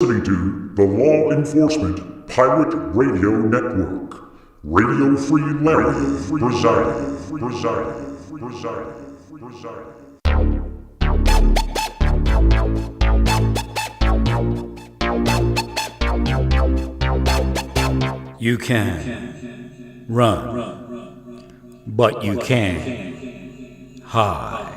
Listening to the Law Enforcement Pirate Radio Network. Radio Free Larry presiding. You can run, but you can't hide.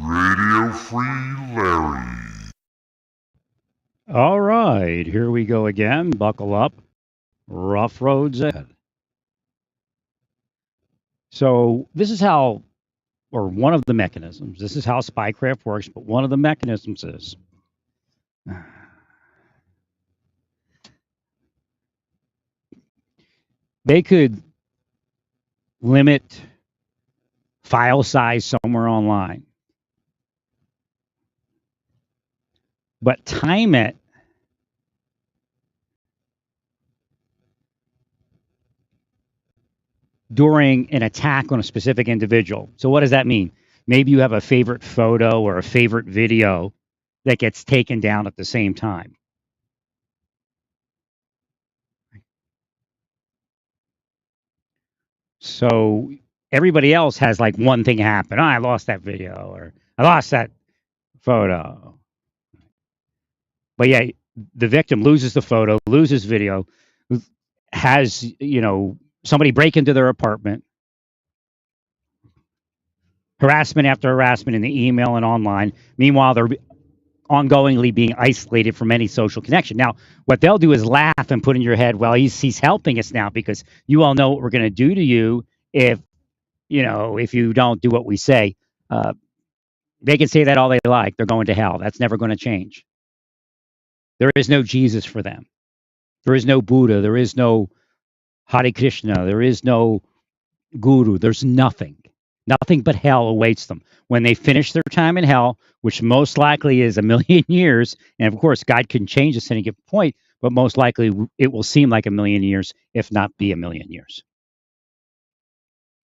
Radio Free Larry. All right, here we go again. Buckle up. Rough roads ahead. So, this is how, or one of the mechanisms, this is how spycraft works, but one of the mechanisms is they could limit file size somewhere online, but time it during an attack on a specific individual. So what does that mean? Maybe you have a favorite photo or a favorite video that gets taken down at the same time. So everybody else has like one thing happen. Oh, I lost that video or I lost that photo. But yeah, the victim loses the photo, loses video, has, somebody break into their apartment, harassment after harassment in the email and online. Meanwhile, they're ongoingly being isolated from any social connection. Now, what they'll do is laugh and put in your head, well, he's helping us now because you all know what we're going to do to you if you don't do what we say. They can say that all they like. They're going to hell. That's never going to change. There is no Jesus for them. There is no Buddha. There is no Hare Krishna. There is no guru. There's nothing. Nothing but hell awaits them when they finish their time in hell, which most likely is 1,000,000 years. And of course, God can change this at any given point, but most likely it will seem like 1,000,000 years, if not be 1,000,000 years.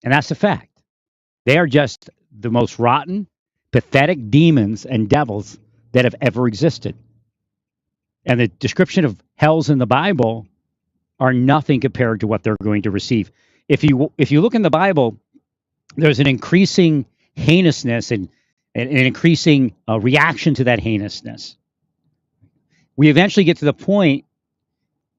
And that's a fact. They are just the most rotten, pathetic demons and devils that have ever existed. And the description of hells in the Bible are nothing compared to what they're going to receive. If you look in the Bible, there's an increasing heinousness and an increasing reaction to that heinousness. We eventually get to the point,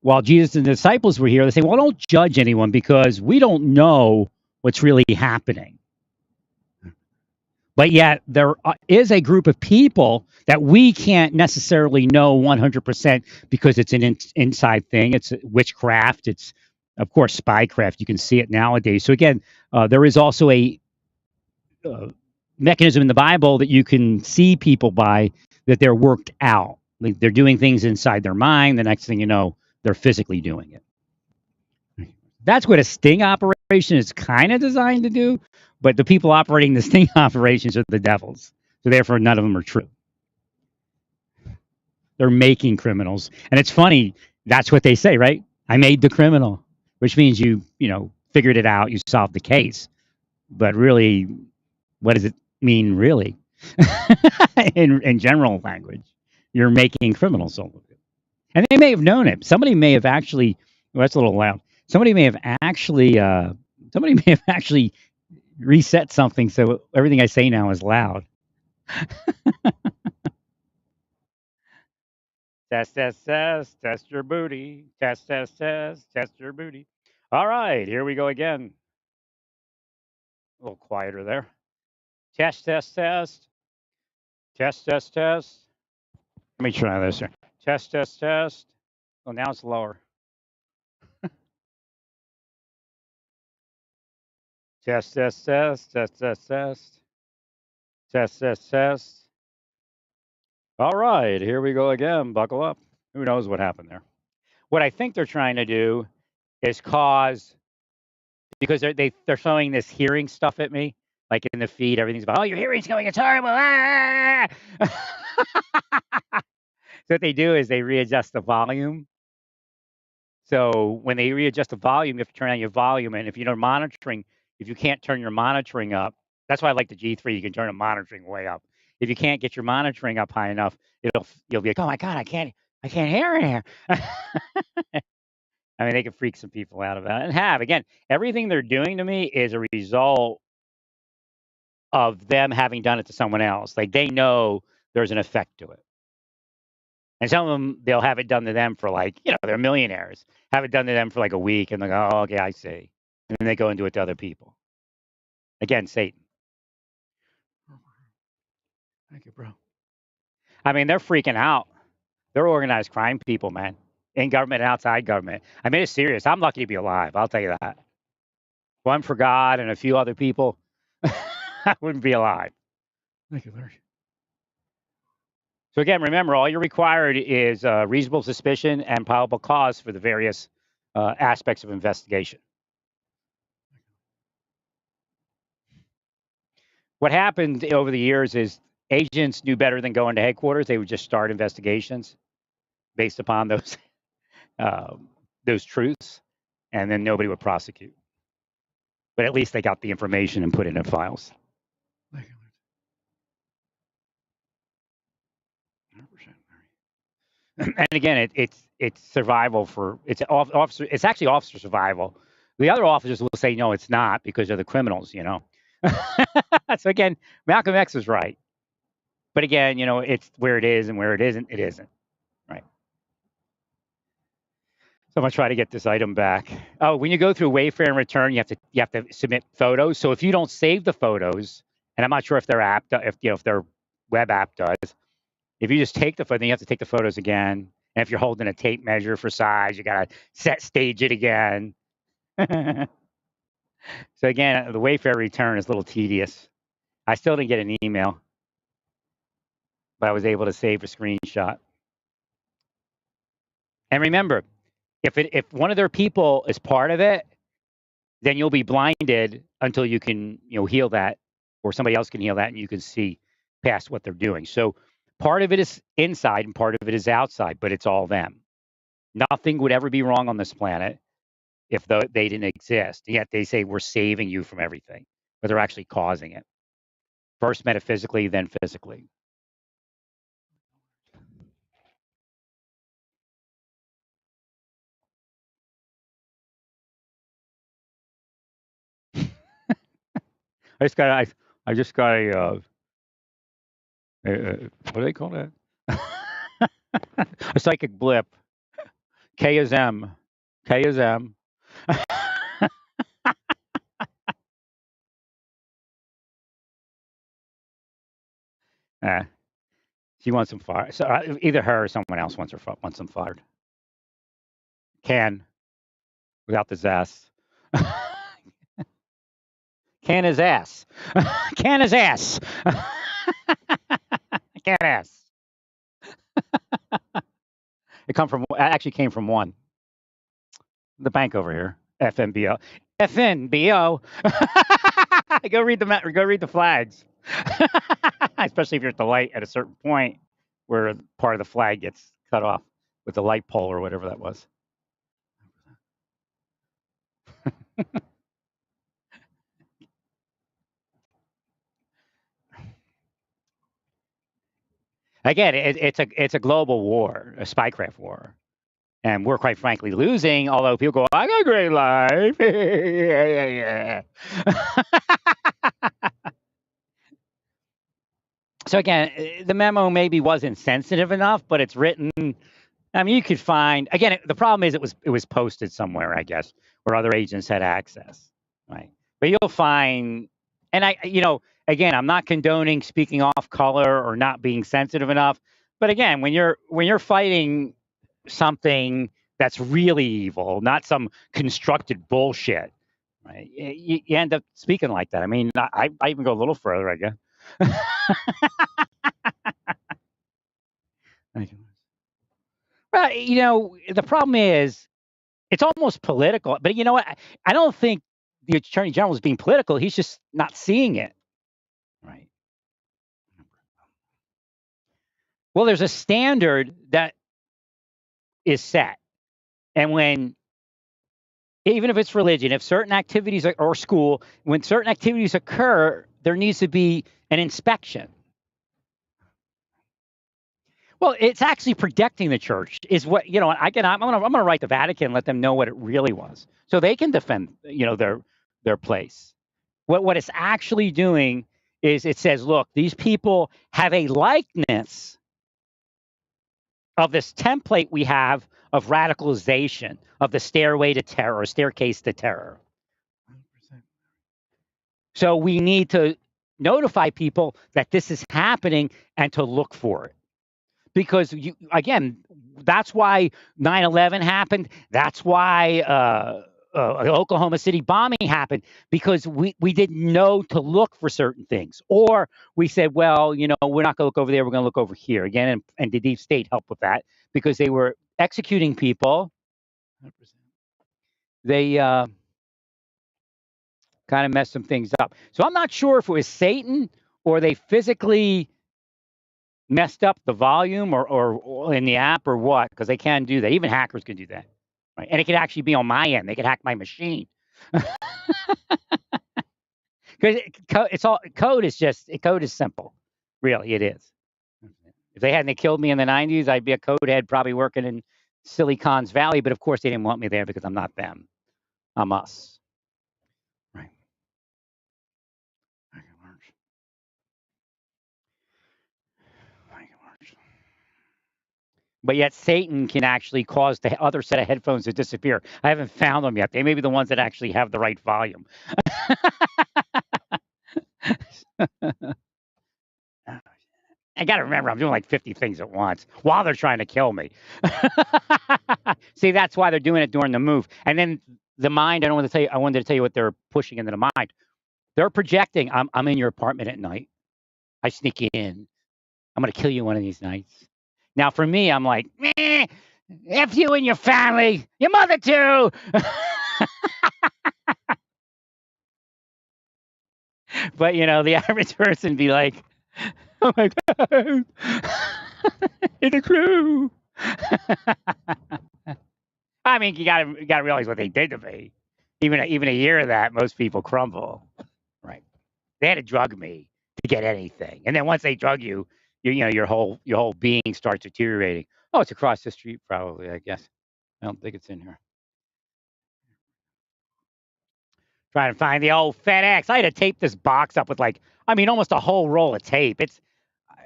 while Jesus and the disciples were here, they say, well, don't judge anyone because we don't know what's really happening. But yet there is a group of people that we can't necessarily know 100% because it's an inside thing. It's witchcraft. It's, of course, spycraft. You can see it nowadays. So again, there is also a mechanism in the Bible that you can see people by, that they're worked out. Like they're doing things inside their mind. The next thing you know, they're physically doing it. That's what a sting operation is kind of designed to do. But the people operating the sting operations are the devils. So therefore, none of them are true. They're making criminals. And it's funny, that's what they say, right? I made the criminal, which means you figured it out, you solved the case. But really, what does it mean, really? in general language, you're making criminals. And they may have known it. Somebody may have actually, well, that's a little loud. Somebody may have actually reset something so everything I say now is loud. Test your booty. Test your booty. All right, here we go again. A little quieter there. Test. Test. Let me try this here. Test. Well, now it's lower. Test. All right, here we go again. Buckle up. Who knows what happened there? What I think they're trying to do is cause, because they're throwing this hearing stuff at me, like in the feed, everything's about, oh, your hearing's going, it's horrible. Ah! So what they do is they readjust the volume. So when they readjust the volume, you have to turn on your volume. And if you're monitoring, if you can't turn your monitoring up, that's why I like the G3. You can turn the monitoring way up. If you can't get your monitoring up high enough, you'll be like, oh my god, I can't hear in here. I mean, they can freak some people out about it, and have again. Everything they're doing to me is a result of them having done it to someone else. Like they know there's an effect to it. And some of them, they'll have it done to them for like, they're millionaires. Have it done to them for like a week, and they go, oh, okay, I see. And then they go and do it to other people. Again, Satan. Thank you, bro. I mean, they're freaking out. They're organized crime people, man. In government and outside government. I mean, it's serious. I'm lucky to be alive. I'll tell you that. One for God and a few other people, I wouldn't be alive. Thank you, Larry. So again, remember, all you're required is reasonable suspicion and probable cause for the various aspects of investigation. What happened over the years is agents knew better than going to headquarters. They would just start investigations based upon those truths, and then nobody would prosecute. But at least they got the information and put it in files. Thank you, Larry. 100%, Larry. And again, it's survival for officer. It's actually officer survival. The other officers will say no, it's not because they're the criminals. So again, Malcolm X was right. But again, it's where it is and where it isn't. It isn't. Right. So I'm gonna try to get this item back. Oh, when you go through Wayfair and return, you have to submit photos. So if you don't save the photos, and I'm not sure if their app, if their web app does, if you just take the photo, then you have to take the photos again. And if you're holding a tape measure for size, you gotta stage it again. So again, the Wayfair return is a little tedious. I still didn't get an email, but I was able to save a screenshot. And remember, if one of their people is part of it, then you'll be blinded until you can heal that, or somebody else can heal that, and you can see past what they're doing. So part of it is inside and part of it is outside, but it's all them. Nothing would ever be wrong on this planet if they didn't exist. Yet they say we're saving you from everything, but they're actually causing it. First metaphysically, then physically. I just got a what do they call that? A psychic blip. K is M. K is M. She wants them fired. So either her or someone else wants them fired. Can, without the zest. Can his ass. Can his ass. Can ass. It actually came from one. The bank over here. FNBO. FNBO. Go read the flags. Especially if you're at the light at a certain point where part of the flag gets cut off with the light pole or whatever that was. Again, it's a global war, a spycraft war. And we're quite frankly losing, although people go, I got a great life. Yeah. So again, the memo maybe wasn't sensitive enough, but it's written. I mean, you could find, again, the problem is it was posted somewhere, I guess, where other agents had access, right? But you'll find, and again, I'm not condoning speaking off color or not being sensitive enough. But again, when you're fighting something that's really evil, not some constructed bullshit, right? You end up speaking like that. I mean, I even go a little further, I guess. Well, the problem is it's almost political. But you know what? I don't think the Attorney General is being political. He's just not seeing it, right? Well, there's a standard that is set. And when, even if it's religion, if certain activities or school, when certain activities occur, there needs to be an inspection. Well, it's actually protecting the church is what, I'm gonna write the Vatican and let them know what it really was. So they can defend, their place. What it's actually doing is it says, look, these people have a likeness of this template we have of radicalization, of the stairway to terror, staircase to terror. 100%. So we need to notify people that this is happening and to look for it. Because that's why 9/11 happened. That's why Oklahoma City bombing happened, because we didn't know to look for certain things, or we said, well, we're not going to look over there. We're going to look over here again, and the deep state helped with that because they were executing people. 100%. They kind of messed some things up. So I'm not sure if it was Satan or they physically messed up the volume or in the app or what, because they can do that. Even hackers can do that, right? And it could actually be on my end. They could hack my machine. Because it's all code is simple, really it is. If they hadn't killed me in the 90s, I'd be a code head probably working in Silicon's Valley. But of course, they didn't want me there because I'm not them. I'm us. Right. But yet Satan can actually cause the other set of headphones to disappear. I haven't found them yet. They may be the ones that actually have the right volume. I got to remember, I'm doing like 50 things at once while they're trying to kill me. See, that's why they're doing it during the move. And then the mind, I wanted to tell you what they're pushing into the mind. They're projecting, I'm in your apartment at night. I sneak in. I'm going to kill you one of these nights. Now, for me, I'm like, meh, F you and your family, your mother too. But, the average person be like, oh my God, it's a crew. I mean, you gotta realize what they did to me. Even a year of that, most people crumble. Right? They had to drug me to get anything, and then once they drug you, your whole being starts deteriorating. Oh, it's across the street, probably. I guess. I don't think it's in here. Trying to find the old FedEx. I had to tape this box up with almost a whole roll of tape. It's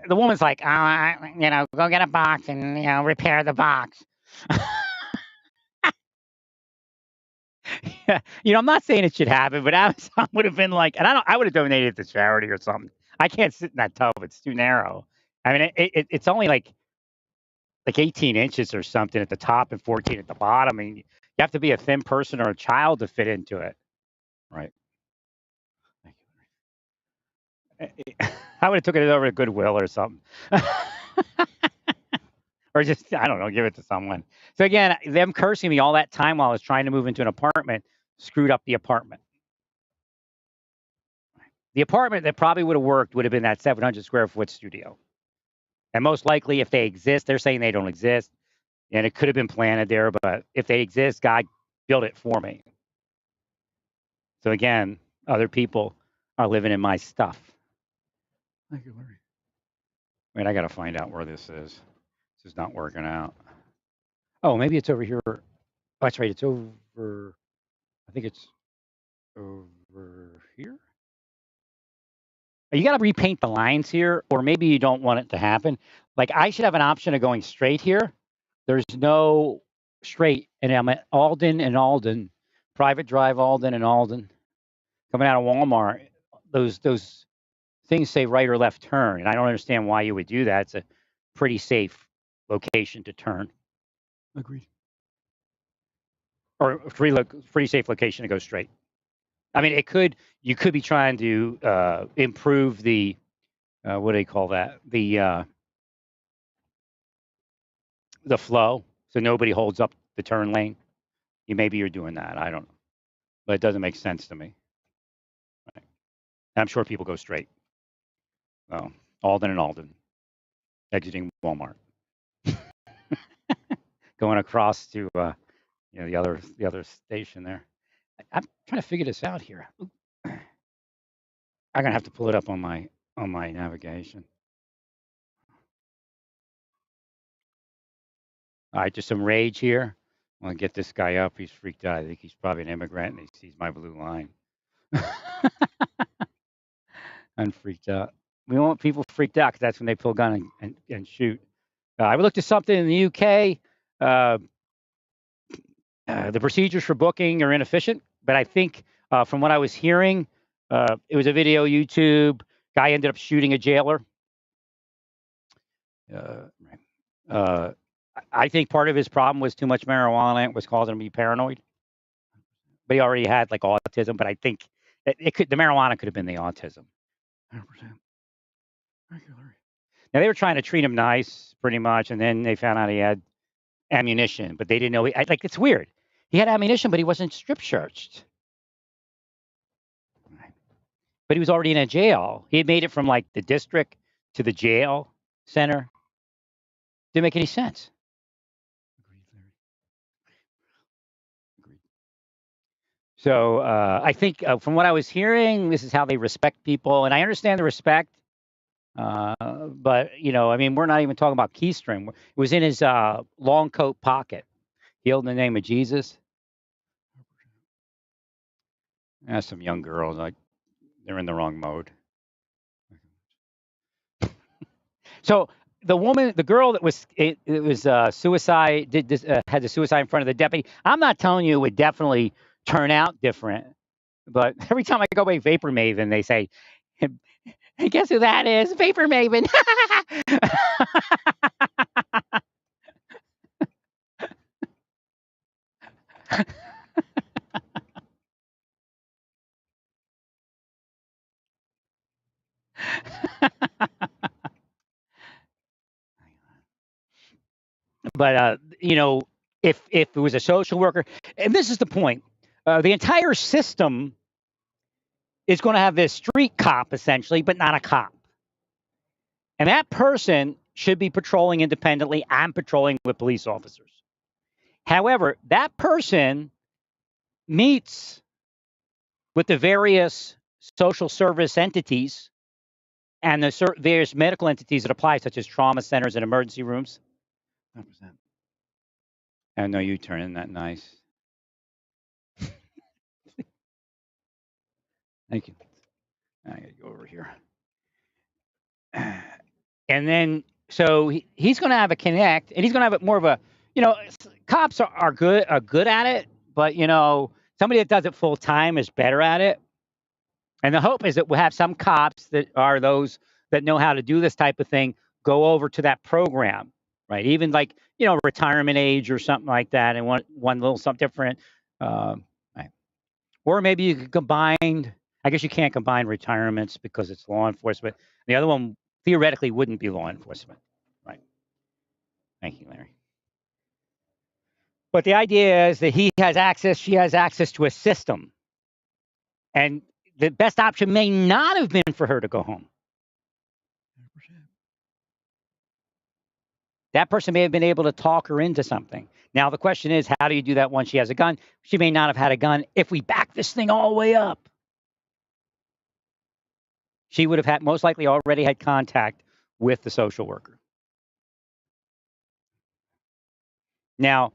the woman's like, go get a box and repair the box. Yeah, I'm not saying it should happen, but Amazon would have been like, and I would have donated it to charity or something. I can't sit in that tub; it's too narrow. I mean, it's only like 18 inches or something at the top and 14 at the bottom. I mean, you have to be a thin person or a child to fit into it, right? I would have took it over to Goodwill or something. Or just, I don't know, give it to someone. So again, them cursing me all that time while I was trying to move into an apartment screwed up the apartment. The apartment that probably would have worked would have been that 700 square foot studio. And most likely, if they exist, they're saying they don't exist. And it could have been planted there, but if they exist, God built it for me. So again, other people are living in my stuff. Thank you, Larry. Wait, I got to find out where this is. This is not working out. Oh, maybe it's over here. Oh, that's right. It's over. I think it's over here. You got to repaint the lines here, or maybe you don't want it to happen. Like I should have an option of going straight here. There's no straight, and I'm at Alden, Private Drive, Alden and Alden, coming out of Walmart. Those things say right or left turn, and I don't understand why you would do that. It's a pretty safe location to turn. Agreed. Or pretty safe location to go straight. I mean, you could be trying to improve the what do they call that? The flow, so nobody holds up the turn lane. Maybe you're doing that. I don't know, but it doesn't make sense to me. Right. I'm sure people go straight. Oh, Alden and Alden. exiting Walmart, going across to the other station there. I'm trying to figure this out here. I'm gonna have to pull it up on my navigation. All right, just some rage here. I'm gonna get this guy up. He's freaked out. I think he's probably an immigrant and he sees my blue line. I'm freaked out. We want people freaked out because that's when they pull a gun and shoot. I looked at something in the UK. The procedures for booking are inefficient, but I think from what I was hearing, it was a video YouTube. Guy ended up shooting a jailer. I think part of his problem was too much marijuana. It was causing him to be paranoid. But he already had like autism. But I think the marijuana could have been the autism. 100%. Now they were trying to treat him nice, pretty much, and then they found out he had ammunition, but they didn't know. It's weird. He had ammunition, but he wasn't strip searched. But he was already in a jail. He had made it from like the district to the jail center. Didn't make any sense. So I think from what I was hearing, this is how they respect people, and I understand the respect. But I mean, we're not even talking about keystring. It was in his long coat pocket. Healed in the name of Jesus. That's some young girls. They're in the wrong mode. So the girl that was suicide had the suicide in front of the deputy. I'm not telling you it would definitely turn out different, but every time I go by Vapor Maven, they say, "Hey, guess who that is? Vapor Maven." But if it was a social worker, and this is the point, the entire system is going to have this street cop essentially, but not a cop, and that person should be patrolling independently and patrolling with police officers. However, that person meets with the various social service entities and the various medical entities that apply, such as trauma centers and emergency rooms. 100%. I know you turning that nice. Thank you. I gotta go over here. And then, so he's going to have a connect, and he's going to have more of a, cops are good at it, but somebody that does it full time is better at it. And the hope is that we'll have some cops that are those that know how to do this type of thing go over to that program, right? Even like retirement age or something like that, and one little something different, right? Or maybe you could combine. I guess you can't combine retirements because it's law enforcement. The other one theoretically wouldn't be law enforcement, right? Thank you, Larry. But the idea is that she has access to a system, and the best option may not have been for her to go home. 100%. That person may have been able to talk her into something. Now, the question is, how do you do that once she has a gun? She may not have had a gun if we back this thing all the way up. She would have most likely already had contact with the social worker. Now,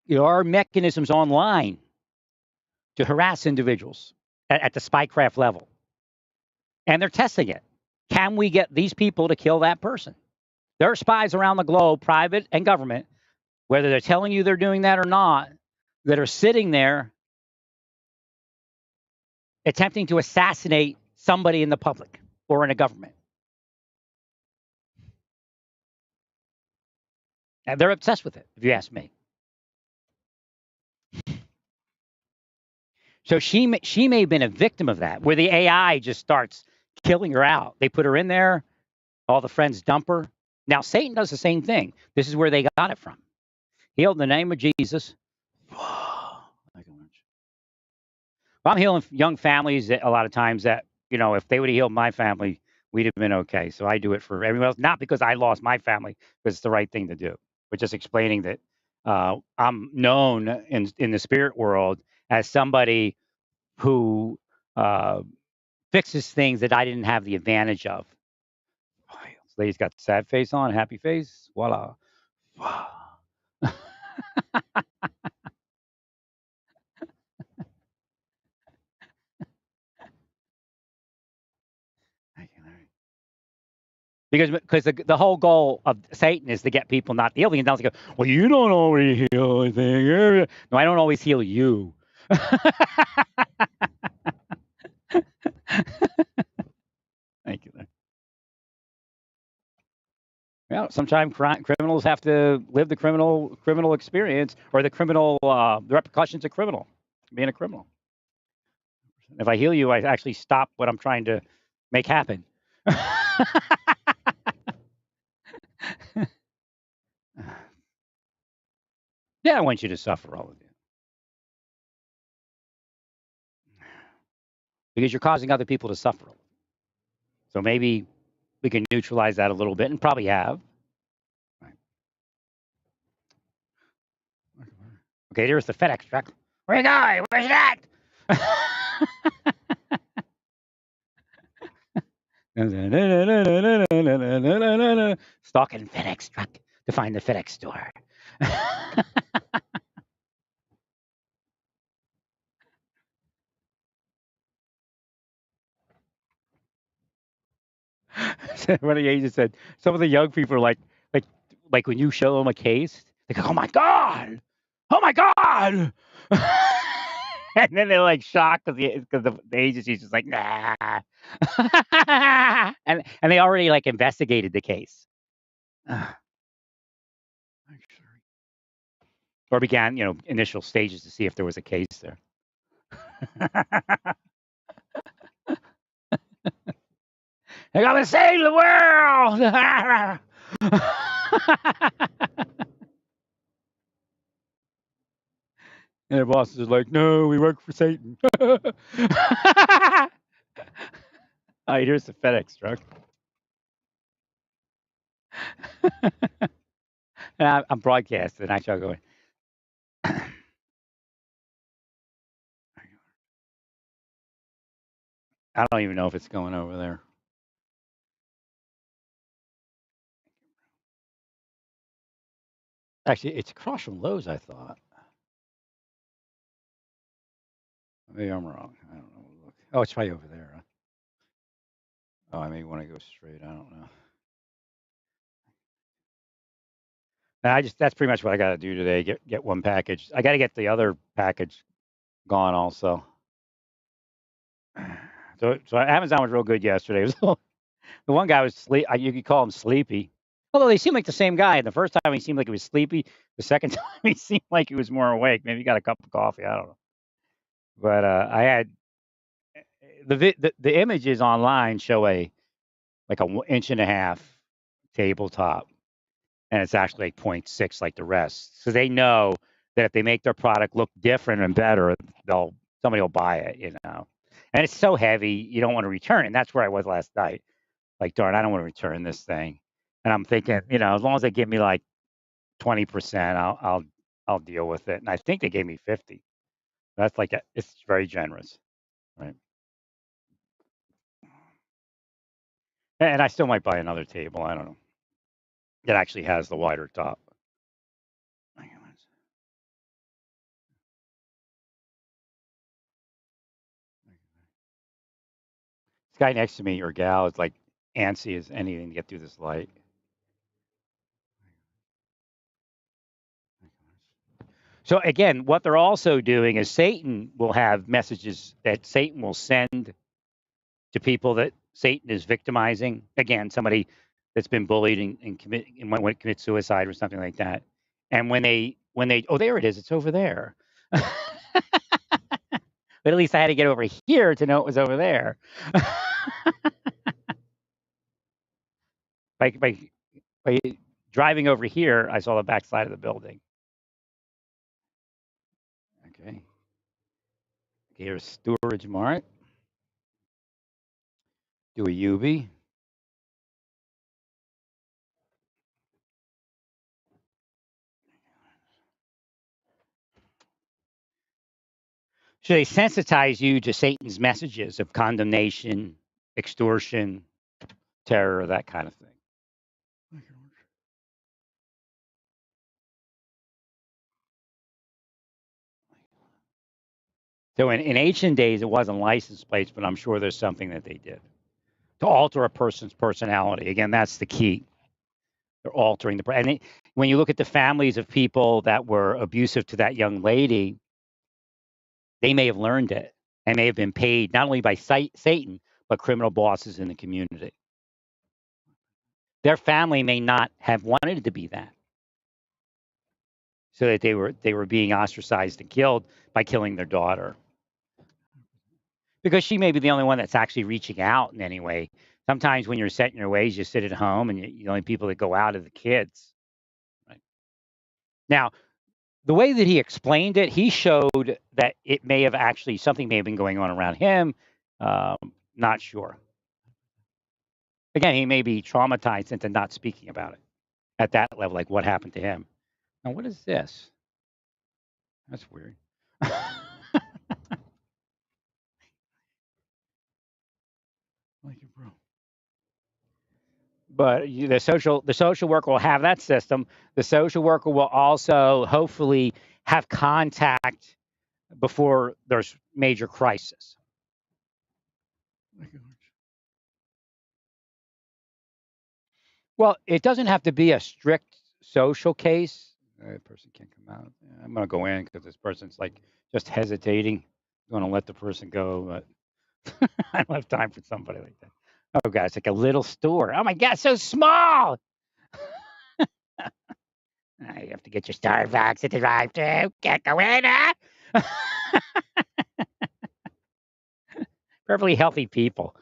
there are mechanisms online to harass individuals at the spycraft level, and they're testing it. Can we get these people to kill that person? There are spies around the globe, private and government, whether they're telling you they're doing that or not, that are sitting there attempting to assassinate somebody in the public or in a government. And they're obsessed with it, if you ask me. So she may have been a victim of that, where the AI just starts killing her out. They put her in there, all the friends dump her. Now, Satan does the same thing. This is where they got it from. Healed in the name of Jesus. I'm healing young families a lot of times that, if they would have healed my family we'd have been okay. So I do it for everyone else, not because I lost my family, but it's the right thing to do. But just explaining that I'm known in the spirit world as somebody who uh, fixes things that I didn't have the advantage of. This lady's got sad face on, happy face. Voila. Because the whole goal of Satan is to get people not to heal. And they go, well, you don't always heal anything. No, I don't always heal you. Thank you. Well, sometimes criminals have to live the criminal experience or the repercussions of being a criminal. If I heal you, I actually stop what I'm trying to make happen. Yeah, I want you to suffer, all of you, because you're causing other people to suffer. So maybe we can neutralize that a little bit, and probably have. Right. Okay, there's the FedEx truck. Where you going? Where's that? Stalking FedEx truck to find the FedEx store. One of the agents said some of the young people are like when you show them a case, they go, oh my god, and then they're like shocked because the agency's just like nah, and they already like investigated the case, or began initial stages to see if there was a case there. They're gonna save the world. And their boss is like, no, we work for Satan. Oh, here's the FedEx truck. And I'm broadcasting. Actually, I'll go. I don't even know if it's going over there. Actually, it's across from Lowe's, I thought. Maybe I'm wrong. I don't know. Look. Oh, it's right over there. Huh? Oh, I may want to go straight. I don't know. That's pretty much what I got to do today. Get one package. I got to get the other package gone also. So Amazon was real good yesterday. The one guy was sleep. You could call him sleepy. Although they seem like the same guy. The first time he seemed like he was sleepy. The second time he seemed like he was more awake. Maybe he got a cup of coffee. I don't know. But I had the images online show like a inch and a half tabletop, and it's actually like 0.6 like the rest. So they know that if they make their product look different and better, somebody will buy it. And it's so heavy, you don't want to return it. And that's where I was last night. Like, darn, I don't want to return this thing. And I'm thinking, as long as they give me like 20%, I'll deal with it. And I think they gave me 50. That's it's very generous, right? And I still might buy another table. I don't know. It actually has the wider top. This guy next to me or gal is like antsy as anything to get through this light. So again, what they're also doing is Satan will have messages that Satan will send to people that Satan is victimizing. Again, somebody that's been bullied and when commit suicide or something like that. And when they oh, there it is, it's over there. But at least I had to get over here to know it was over there. by driving over here, I saw the backside of the building. Okay. Here's Storage Mart. Do a UV. So they sensitize you to Satan's messages of condemnation, extortion, terror, that kind of thing. So in ancient days, it wasn't license plates, but I'm sure there's something that they did to alter a person's personality. Again, that's the key. They're altering when you look at the families of people that were abusive to that young lady, they may have learned it and may have been paid not only by Satan, but criminal bosses in the community. Their family may not have wanted it to be that, so that they were being ostracized and killed by killing their daughter. Because she may be the only one that's actually reaching out in any way. Sometimes when you're set in your ways, you sit at home and the only people that go out are the kids. Right? Now, the way that he explained it, he showed that it may have actually, something may have been going on around him. Not sure. Again, he may be traumatized into not speaking about it at that level, like what happened to him. Now, what is this? That's weird. Like it, bro. But the social worker will have that system. The social worker will also hopefully have contact before there's major crisis. Well, it doesn't have to be a strict social case. The person can't come out. I'm going to go in because this person's like just hesitating. I'm going to let the person go, but I don't have time for somebody like that. Oh, God, it's like a little store. Oh, my God, so small. You have to get your Starbucks at the drive-thru. Can't go in, huh? Perfectly healthy people.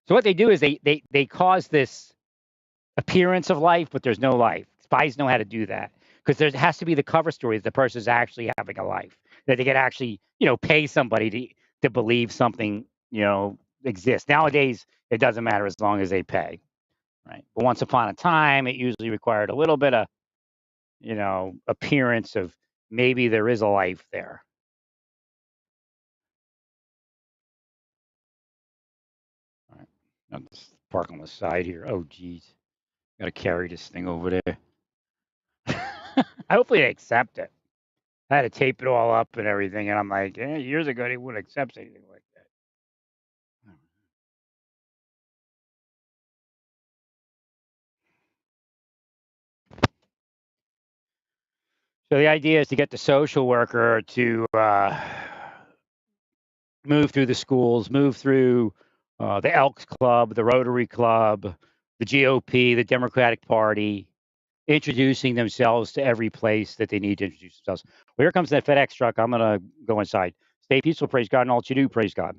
So what they do is they cause this appearance of life, but there's no life. Spies know how to do that because there has to be the cover story that the person's actually having a life, that they could actually, pay somebody to believe something, exists. Nowadays, it doesn't matter as long as they pay, right? But once upon a time, it usually required a little bit of, appearance of maybe there is a life there. All right. I'm just park on the side here. Oh, geez. Got to carry this thing over there. Hopefully they accept it. I had to tape it all up and everything, and I'm like, years ago they wouldn't accept anything like that. So the idea is to get the social worker to move through the schools, move through the Elks Club, the Rotary Club, the GOP, the Democratic Party, introducing themselves to every place that they need to introduce themselves. Well, here comes that FedEx truck. I'm going to go inside. Stay peaceful, praise God, and all that you do, praise God.